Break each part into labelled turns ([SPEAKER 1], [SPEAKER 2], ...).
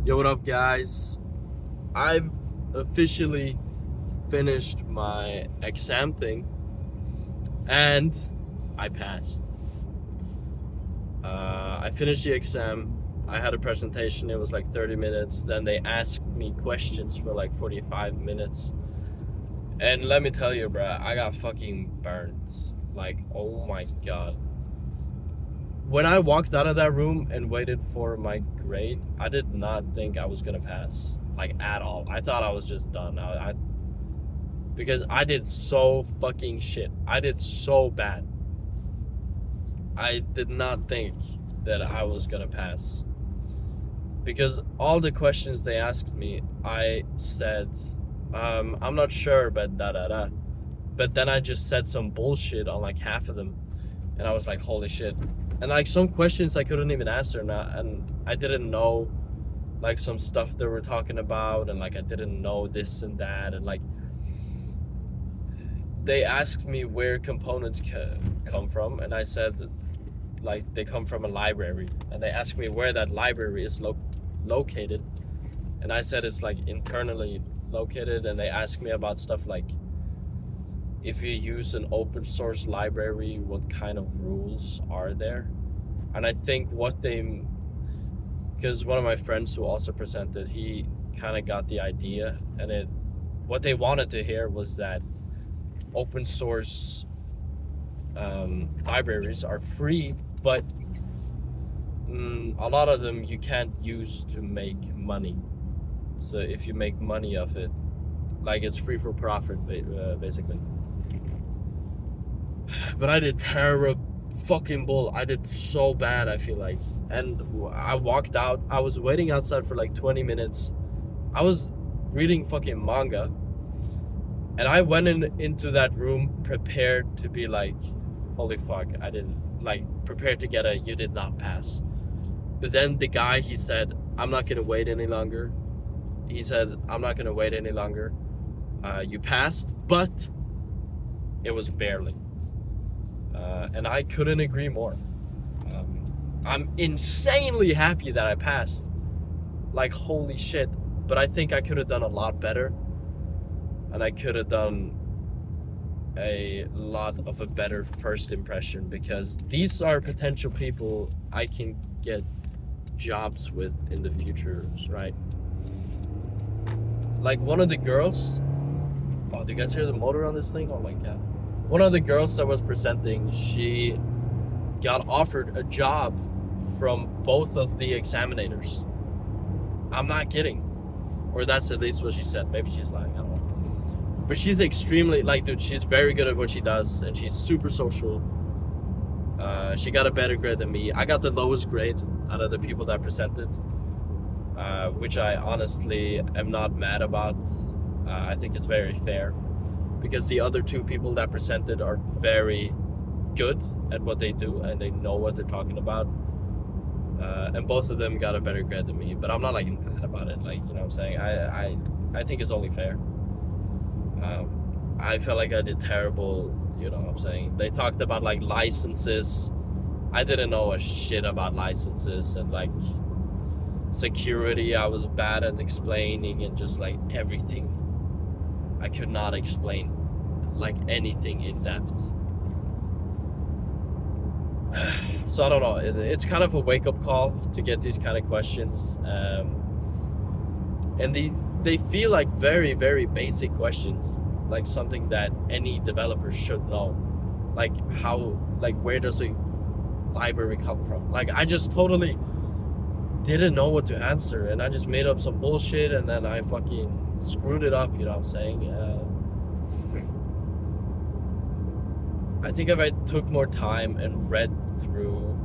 [SPEAKER 1] Yo, what up, guys? I've officially finished my exam thing and I passed. I finished the exam. I had a presentation, it was like 30 minutes. Then they asked me questions for like 45 minutes. And let me tell you, bruh, I got fucking burnt. Like, oh my god. When I walked out of that room and waited for my grade, I did not think I was gonna pass, like at all. I thought I was just done. Because I did so fucking shit. I did so bad. I did not think that I was gonna pass. Because all the questions they asked me, I said, I'm not sure, but da da da. But then I just said some bullshit on like half of them, and I was like, holy shit. And like some questions I couldn't even answer now, and I didn't know like some stuff they were talking about, and like I didn't know this and that, and like they asked me where components come from, and I said like they come from a library, and they asked me where that library is located, and I said it's like internally located, and they asked me about stuff like if you use an open source library, what kind of rules are there? And I think because one of my friends who also presented, he kind of got the idea, and what they wanted to hear was that open source libraries are free, but a lot of them you can't use to make money. So if you make money off it, like it's free for profit, basically. But I did terrible fucking bull. I did so bad, I feel like. And I walked out. I was waiting outside for like 20 minutes. I was reading fucking manga. And I went into that room prepared to be like, holy fuck, I didn't, like, prepared to get a you did not pass. But then the guy, he said, I'm not gonna wait any longer. He said, I'm not gonna wait any longer. You passed, but it was barely. And I couldn't agree more. I'm insanely happy that I passed. Like, holy shit. But I think I could have done a lot better. And I could have done a lot of a better first impression, because these are potential people I can get jobs with in the future, right? Like one of the girls, oh, do you guys hear the motor on this thing? Oh my god. One of the girls that was presenting, she got offered a job from both of the examinators. I'm not kidding. Or that's at least what she said. Maybe she's lying, I don't know. But she's extremely, like, dude, she's very good at what she does, and she's super social. She got a better grade than me. I got the lowest grade out of the people that presented, which I honestly am not mad about. I think it's very fair, because the other two people that presented are very good at what they do, and they know what they're talking about. And both of them got a better grade than me, but I'm not like mad about it. Like, you know what I'm saying? I think it's only fair. I felt like I did terrible, you know what I'm saying? They talked about like licenses. I didn't know a shit about licenses, and like security I was bad at explaining, and just like everything. I could not explain like anything in depth. So I don't know, it's kind of a wake-up call to get these kind of questions, and they feel like very, very basic questions, like something that any developer should know, like how, like where does a library come from. Like I just totally didn't know what to answer, and I just made up some bullshit, and then I fucking screwed it up, you know what I'm saying? I think if I took more time and read through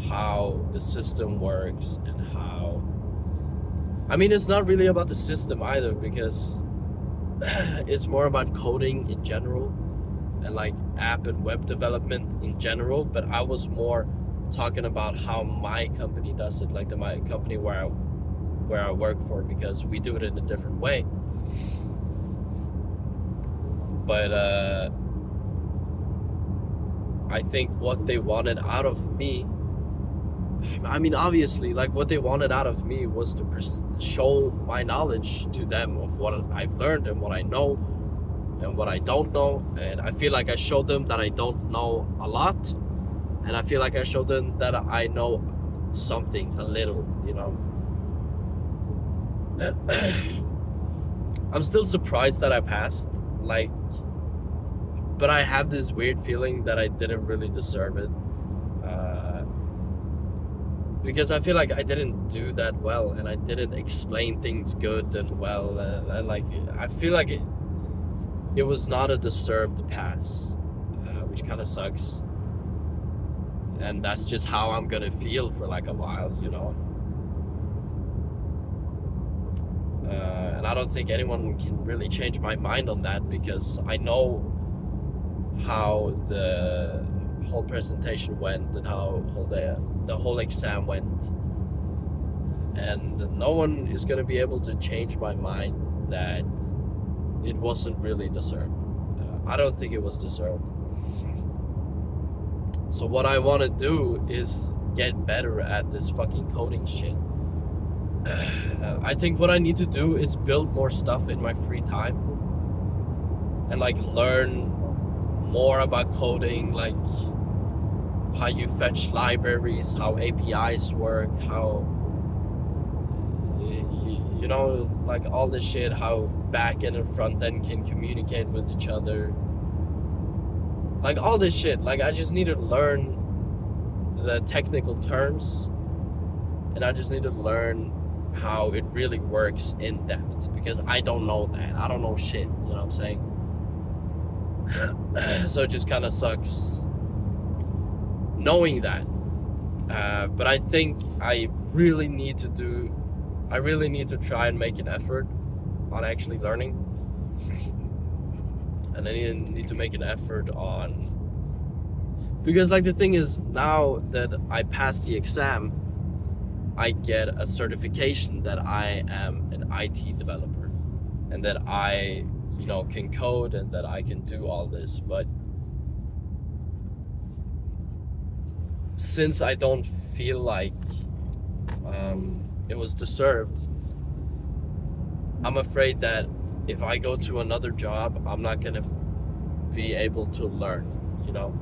[SPEAKER 1] how the system works, and how, I mean, it's not really about the system either, because it's more about coding in general, and like app and web development in general. But I was more talking about how my company does it, like my company where I work for, because we do it in a different way. But I think what they wanted out of me I mean, obviously, like what they wanted out of me was to show my knowledge to them of what I've learned and what I know and what I don't know. And I feel like I showed them that I don't know a lot, and I feel like I showed them that I know something a little, you know. I'm still surprised that I passed, like, but I have this weird feeling that I didn't really deserve it. Because I feel like I didn't do that well, and I didn't explain things good and well, and like I feel like it was not a deserved pass, which kind of sucks. And that's just how I'm gonna feel for like a while, you know. And I don't think anyone can really change my mind on that, because I know how the whole presentation went and how the whole exam went, and no one is going to be able to change my mind that it wasn't really deserved. I don't think it was deserved. So what I want to do is get better at this fucking coding shit. I think what I need to do is build more stuff in my free time and like learn more about coding, like how you fetch libraries, how APIs work, how you know, like all this shit, how back end and front end can communicate with each other, like all this shit. Like I just need to learn the technical terms, and I just need to learn how it really works in depth, because I don't know that. I don't know shit, you know what I'm saying? So it just kind of sucks knowing that. But I think I really need to try and make an effort on actually learning. And I need to make an effort on, because like the thing is, now that I passed the exam, I get a certification that I am an IT developer and that I, you know, can code and that I can do all this. But since I don't feel like it was deserved, I'm afraid that if I go to another job, I'm not gonna be able to learn, you know?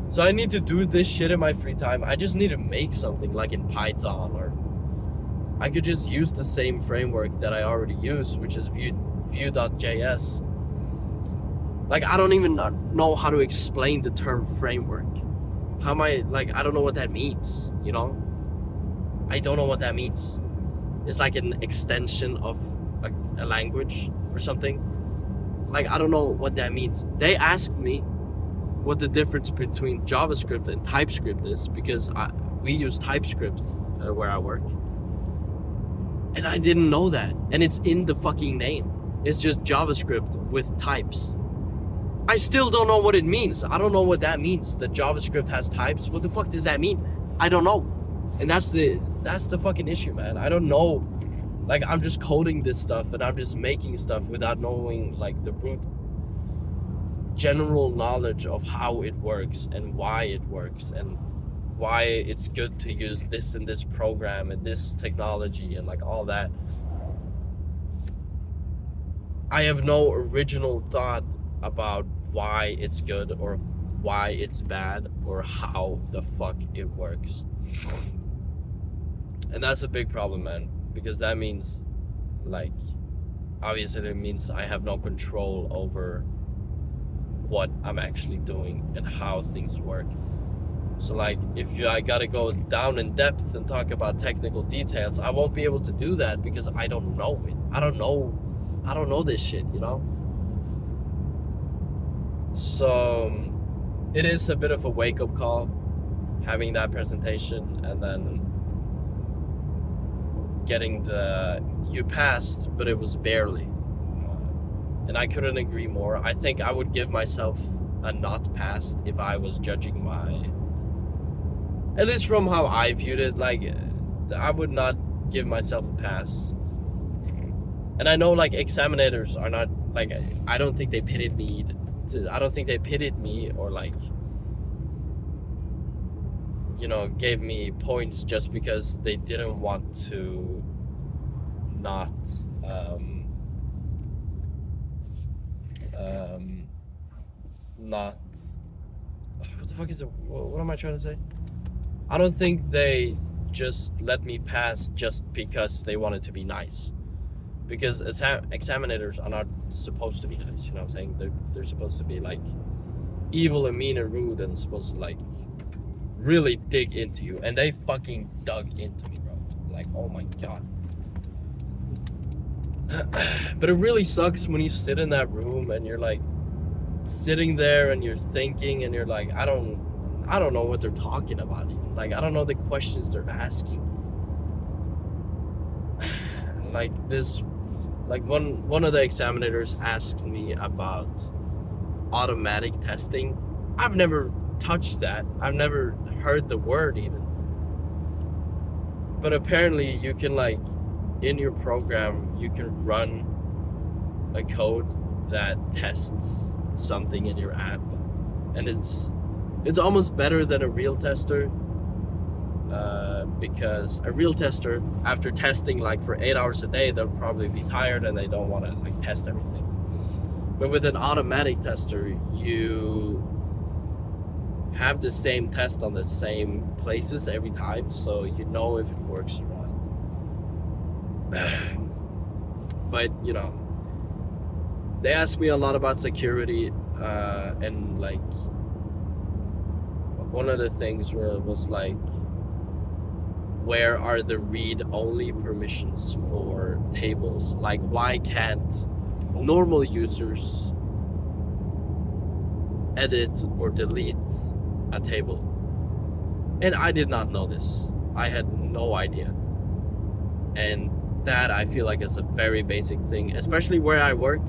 [SPEAKER 1] So I need to do this shit in my free time. I just need to make something like in Python, or I could just use the same framework that I already use, which is Vue.js. Like, I don't even know how to explain the term framework. How am I, like, I don't know what that means, you know? I don't know what that means. It's like an extension of like a language or something. Like, I don't know what that means. They asked me what the difference between JavaScript and TypeScript is, because we use TypeScript where I work. And I didn't know that. And it's in the fucking name. It's just JavaScript with types. I still don't know what it means. I don't know what that means, that JavaScript has types. What the fuck does that mean? I don't know. And that's the fucking issue, man. I don't know. Like, I'm just coding this stuff and I'm just making stuff without knowing like the root general knowledge of how it works and why it works and why it's good to use this and this program and this technology and like all that. I have no original thought about why it's good or why it's bad or how the fuck it works. And that's a big problem, man, because that means, like, obviously it means I have no control over what I'm actually doing and how things work. So like, if I gotta go down in depth and talk about technical details, I won't be able to do that because I don't know it. I don't know this shit, you know? So it is a bit of a wake-up call having that presentation and then getting you passed, but it was barely. And I couldn't agree more. I think I would give myself a not passed if I was judging at least from how I viewed it, like, I would not give myself a pass. And I know, like, examinators are not, like, I don't think they pitied me or, like, gave me points just because they didn't want to not um not what the fuck is it? What am I trying to say? I don't think they just let me pass just because they wanted to be nice. Because examinators are not supposed to be nice. You know what I'm saying? They're supposed to be like evil and mean and rude and supposed to like really dig into you. And they fucking dug into me, bro. Like, oh my god. But it really sucks when you sit in that room and you're like sitting there and you're thinking and you're like, I don't know what they're talking about even. Like, I don't know the questions they're asking. Like this, like one of the examinators asked me about automatic testing. I've never touched that. I've never heard the word even. But apparently you can, like, in your program, you can run a code that tests something in your app, and it's almost better than a real tester, because a real tester, after testing like for 8 hours a day, they'll probably be tired and they don't want to like test everything. But with an automatic tester, you have the same test on the same places every time, so you know if it works or not. But they asked me a lot about security, and like one of the things was like, where are the read-only permissions for tables? Like, why can't normal users edit or delete a table? And I did not know this. I had no idea. And that, I feel like, is a very basic thing, especially where I work.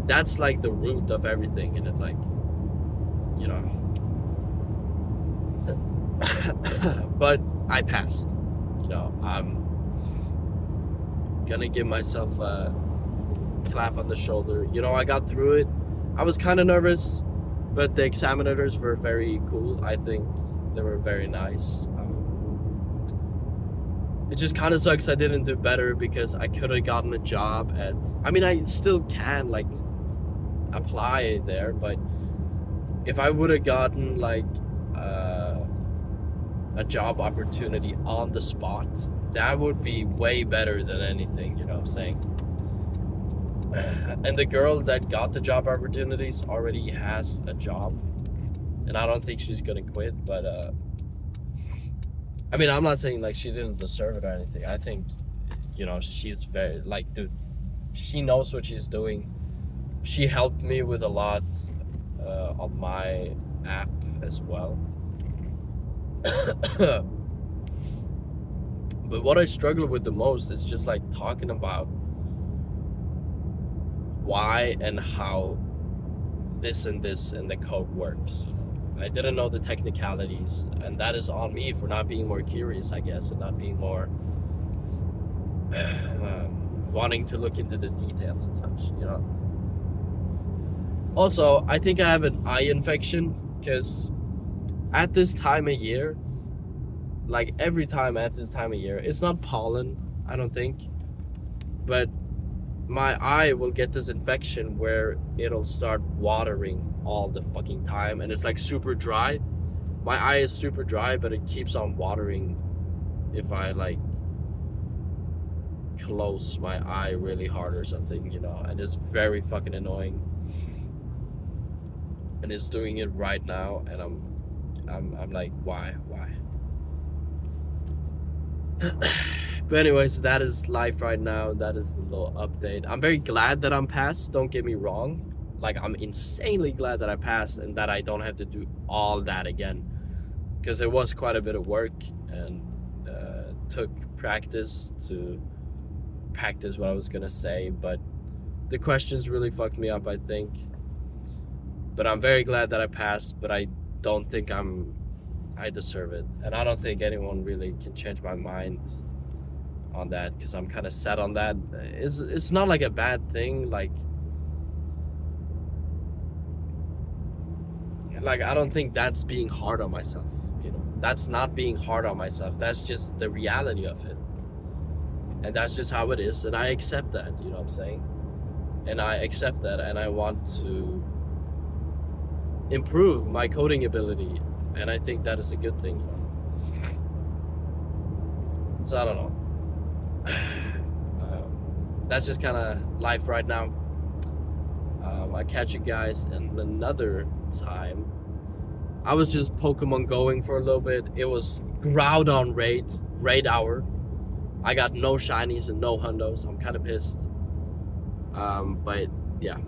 [SPEAKER 1] That's like the root of everything, and it, like, but I passed. I'm gonna give myself a clap on the shoulder. I got through it. I was kind of nervous, but the examinators were very cool. I think they were very nice. It just kind of sucks I didn't do better, because I could have gotten a job at, I still can like apply there, but if I would have gotten like a job opportunity on the spot, that would be way better than anything, you know what I'm saying? And the girl that got the job opportunities already has a job, and I don't think she's gonna quit, but I'm not saying like she didn't deserve it or anything. I think, she's very, like, dude, she knows what she's doing. She helped me with a lot on my app as well. But what I struggle with the most is just like talking about why and how this and the code works. I didn't know the technicalities, and that is on me for not being more curious, I guess, and not being more wanting to look into the details and such, Also, I think I have an eye infection, because at this time of year, like every time at this time of year, it's not pollen, I don't think, but my eye will get this infection where it'll start watering all the fucking time, and it's like super dry. My eye is super dry, but it keeps on watering if I like close my eye really hard or something, and it's very fucking annoying. And it's doing it right now, and I'm like, why? But anyways, that is life right now. That is the little update. I'm very glad that I'm passed, don't get me wrong. Like, I'm insanely glad that I passed and that I don't have to do all that again, because it was quite a bit of work, and took practice to practice what I was gonna say. But the questions really fucked me up, I think. But I'm very glad that I passed, but I don't think I deserve it. And I don't think anyone really can change my mind on that, because I'm kind of set on that. It's not like a bad thing, like I don't think that's being hard on myself, That's not being hard on myself. That's just the reality of it. And that's just how it is. And I accept that, you know what I'm saying? And I accept that, and I want to improve my coding ability. And I think that is a good thing, you know? So I don't know. That's just kind of life right now. I catch you guys in another time. I was just Pokemon going for a little bit. It was Groudon raid hour. I got no shinies and no hundos. I'm kind of pissed. But yeah.